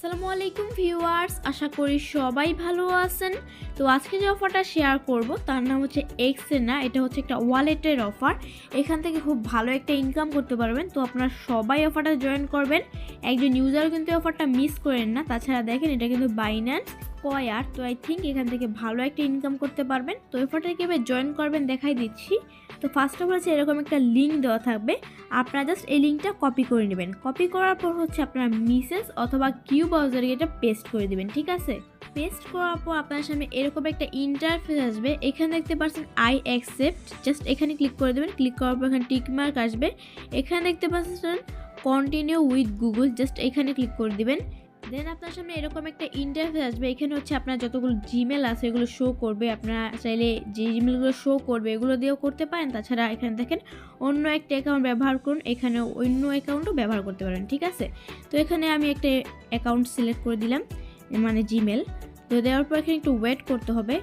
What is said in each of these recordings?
আসসালামু আলাইকুম ভিউয়ার্স, আশা করি সবাই ভালো আছেন। তো আজকে যে অফারটা শেয়ার করব তার নাম হচ্ছে Xenea। এটা হচ্ছে একটা ওয়ালেটের অফার। এখান থেকে খুব ভালো একটা ইনকাম করতে পারবেন। তো আপনারা সবাই অফারটা জয়েন করবেন, একজন ইউজার কিন্তু অফারটা মিস করেন না। তাছাড়া দেখেন এটা কিন্তু বাইন্যান্স কয়ার, তো আই থিঙ্ক এখান থেকে ভালো একটা ইনকাম করতে পারবেন। তো অফারটা কীভাবে জয়েন করবেন দেখাই দিচ্ছি। তো ফার্স্ট অফ অল হচ্ছে এরকম একটা লিঙ্ক দেওয়া থাকবে, আপনারা জাস্ট এই লিঙ্কটা কপি করে নেবেন। কপি করার পর হচ্ছে আপনার মেসেজ অথবা কিউ ব্রাউজারে এটা পেস্ট করে দিবেন, ঠিক আছে। পেস্ট করার পর আপনার সামনে এরকম একটা ইন্টারফেস আসবে। এখানে দেখতে পাচ্ছেন আই অ্যাকসেপ্ট, জাস্ট এখানে ক্লিক করে দেবেন। ক্লিক করার পর এখানে টিক মার্ক আসবে। এখানে দেখতে পাচ্ছেন কন্টিনিউ উইথ গুগল, জাস্ট এখানে ক্লিক করে দিবেন। দেন আপনার সামনে এরকম একটা ইন্টারফেস আসবে। এখানে হচ্ছে আপনার যতগুলো জিমেল আছে এগুলো শো করবে। আপনারা চাইলে যে জিমেলগুলো শো করবে এগুলো দিয়েও করতে পারেন। তাছাড়া এখানে দেখেন অন্য একটা অ্যাকাউন্ট ব্যবহার করুন, এখানে অন্য অ্যাকাউন্টও ব্যবহার করতে পারেন, ঠিক আছে। তো এখানে আমি একটা অ্যাকাউন্ট সিলেক্ট করে দিলাম, মানে জিমেল। তো দেওয়ার পর এখানে একটু ওয়েট করতে হবে।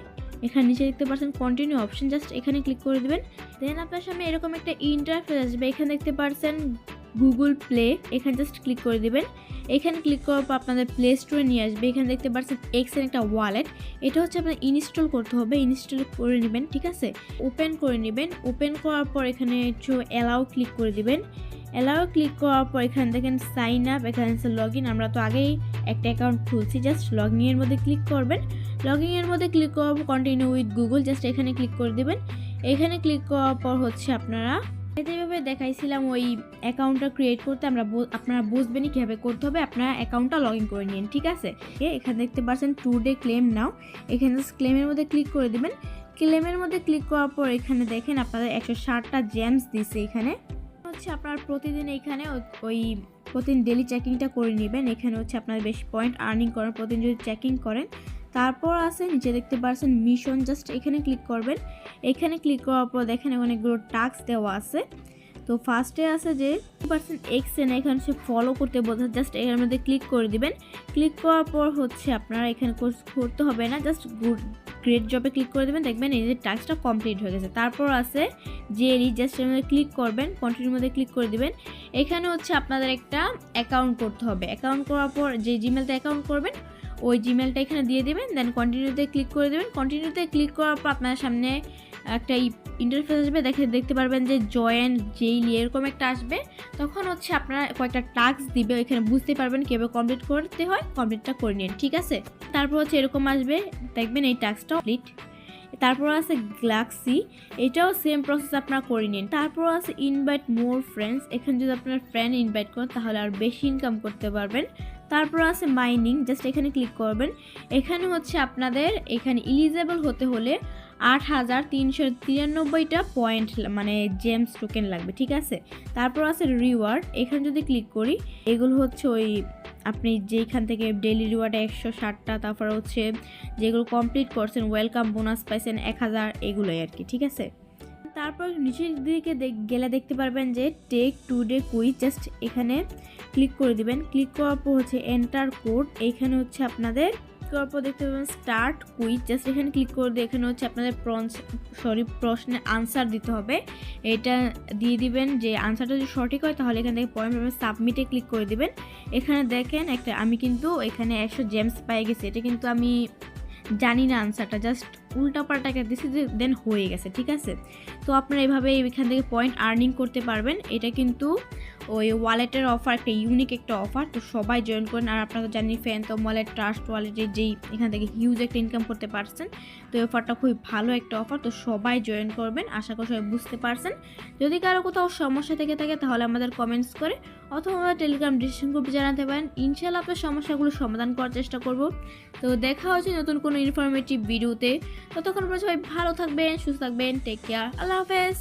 এখানে নিচে দেখতে পাচ্ছেন কন্টিনিউ অপশন, জাস্ট এখানে ক্লিক করে দেবেন। দেন আপনার সামনে এরকম একটা ইন্টারফেস আসবে। এখানে দেখতে পাচ্ছেন গুগল প্লে, এখানে জাস্ট ক্লিক করে দিবেন। এখানে ক্লিক করার পর আপনাদের প্লে স্টোরে নিয়ে আসবে। এখানে দেখতে পাচ্ছেন এক্সেন একটা ওয়ালেট, এটা হচ্ছে আপনার ইনস্টল করতে হবে। ইনস্টল করে নেবেন, ঠিক আছে। ওপেন করে নেবেন। ওপেন করার পর এখানে অ্যালাউ ক্লিক করে দিবেন। অ্যালাউ ক্লিক করার পর এখানে দেখেন সাইন আপ, এখানে আছে লগ ইন। আমরা তো আগেই একটা অ্যাকাউন্ট খুলছি, জাস্ট লগ ইনের মধ্যে ক্লিক করবেন। লগ ইনের মধ্যে ক্লিক করার পর কন্টিনিউ উইথ গুগল, জাস্ট এখানে ক্লিক করে দেবেন। এখানে ক্লিক করার পর হচ্ছে আপনারা যেভাবে দেখাইছিলাম ওই অ্যাকাউন্টটা ক্রিয়েট করতে আপনারা বুঝবেনই কীভাবে করতে হবে। আপনারা অ্যাকাউন্টটা লগ ইন করে নিন, ঠিক আছে। এখানে দেখতে পাচ্ছেন টুডে ক্লেম নাও, এখানে ক্লেমের মধ্যে ক্লিক করে দেবেন। ক্লেমের মধ্যে ক্লিক করার পর এখানে দেখেন আপনাদের 160টা জেমস দিচ্ছে। এখানে হচ্ছে আপনার প্রতিদিন এখানে ওই প্রতিদিন ডেলি চেকিংটা করে নেবেন। এখানে হচ্ছে আপনার বেশি পয়েন্ট আর্নিং করেন প্রতিদিন যদি চেকিং করেন। তারপর আছে নিচে দেখতে পাচ্ছেন মিশন, জাস্ট এখানে ক্লিক করবেন। এখানে ক্লিক করার পর দেখেন অনেকগুলো টাস্ক দেওয়া আছে। তো ফার্স্টে আছে যে Xenea, এখানে সে ফলো করতে বলছে, জাস্ট এর মধ্যে ক্লিক করে দিবেন। ক্লিক করার পর হচ্ছে আপনারা এখানে করতে হবে না, জাস্ট গ্রেট জবে ক্লিক করে দেবেন। দেখবেন এই যে টাস্কটা কমপ্লিট হয়ে গেছে। তারপর আছে জেরি, জাস্ট এর মধ্যে ক্লিক করবেন, কন্টিনিউর মধ্যে ক্লিক করে দিবেন। এখানে হচ্ছে আপনাদের একটা অ্যাকাউন্ট করতে হবে। অ্যাকাউন্ট করার পর যে জিমেলটা অ্যাকাউন্ট করবেন ওই জিমেলটা এখানে দিয়ে দেবেন। দেন কন্টিনিউতে ক্লিক করে দেবেন। কন্টিনিউতে ক্লিক করার পর আপনার সামনে একটা ইন্টারফেস আসবে, দেখতে পারবেন যে জয়েন জেইলি এরকম একটা আসবে। তখন হচ্ছে আপনারা কয়েকটা টাস্ক দিবে, এখানে বুঝতে পারবেন কীভাবে কমপ্লিট করতে হয়, কমপ্লিটটা করে নিন, ঠিক আছে। তারপর হচ্ছে এরকম আসবে, দেখবেন এই টাস্কটা কমপ্লিট। তারপর আছে গ্যালাক্সি, এটাও সেম প্রসেস আপনারা করে নিন। তারপর আছে ইনভাইট মোর ফ্রেন্ডস, এখানে যদি আপনার ফ্রেন্ড ইনভাইট করেন তাহলে আর বেশি ইনকাম করতে পারবেন। তারপর আছে মাইনিং, জাস্ট এখানে ক্লিক করবেন। এখানে হচ্ছে আপনাদের এখানে এলিজেবল হতে হলে 8393টা পয়েন্ট মানে জেমস টোকেন লাগবে, ঠিক আছে। তারপর আছে রিওয়ার্ড, এখানে যদি ক্লিক করি এগুলো হচ্ছে ওই আপনি যেখান থেকে ডেইলি রিওয়ার্ড 160টা, তারপর হচ্ছে যেগুলো কমপ্লিট করছেন ওয়েলকাম বোনাস পাইছেন 1000, এগুলোই আর কি, ঠিক আছে। তারপর নিচের দিকে গেলে দেখতে পারবেন যে টেক টুডে কুইজ, জাস্ট এখানে ক্লিক করে দিবেন। ক্লিক করার পর হচ্ছে এন্টার কোড, এখানে হচ্ছে আপনাদের করার পর দেখতে পাবেন স্টার্ট কুইজ, জাস্ট এখানে ক্লিক করে দিয়ে এখানে হচ্ছে আপনাদের প্রশ্নের আনসার দিতে হবে। এটা দিয়ে দিবেন, যে আনসারটা যদি সঠিক হয় তাহলে এখান থেকে পয়েন্ট পাবেন। সাবমিটে ক্লিক করে দিবেন। এখানে দেখেন একটা আমি কিন্তু এখানে 100 জেমস পেয়ে গেছি। এটা কিন্তু আমি জানি না আনসারটা, জাস্ট উল্টাপাল্টা দিচ্ছি, দেন হয়ে গেছে, ঠিক আছে। তো আপনারা এইভাবে এখান থেকে পয়েন্ট আর্নিং করতে পারবেন। এটা কিন্তু ওই ওয়ালেটের অফার, একটা ইউনিক একটা অফার। তো সবাই জয়েন করেন। আর আপনারা তো জানি ফ্যান্টম ওয়ালেট, ট্রাস্ট ওয়ালেটের যেই এখান থেকে হিউজ একটা ইনকাম করতে পারছেন। তো এই অফারটা খুবই ভালো একটা অফার, তো সবাই জয়েন করবেন। আশা করি সবাই বুঝতে পারছেন। যদি কারো কোথাও সমস্যা থেকে থাকে তাহলে আমাদের কমেন্টস করে অথবা আমাদের টেলিগ্রাম ডিসক্রিপশন গ্রুপে জানাতে পারেন। ইনশাআল্লাহ আপনার সমস্যাগুলো সমাধান করার চেষ্টা করব। তো দেখা হচ্ছে নতুন কোনো ইনফরমেটিভ ভিডিওতে। ততক্ষণ পর্যন্ত সবাই ভালো থাকবেন, সুস্থ থাকবেন। টেক কেয়ার, আল্লাহ হাফেজ।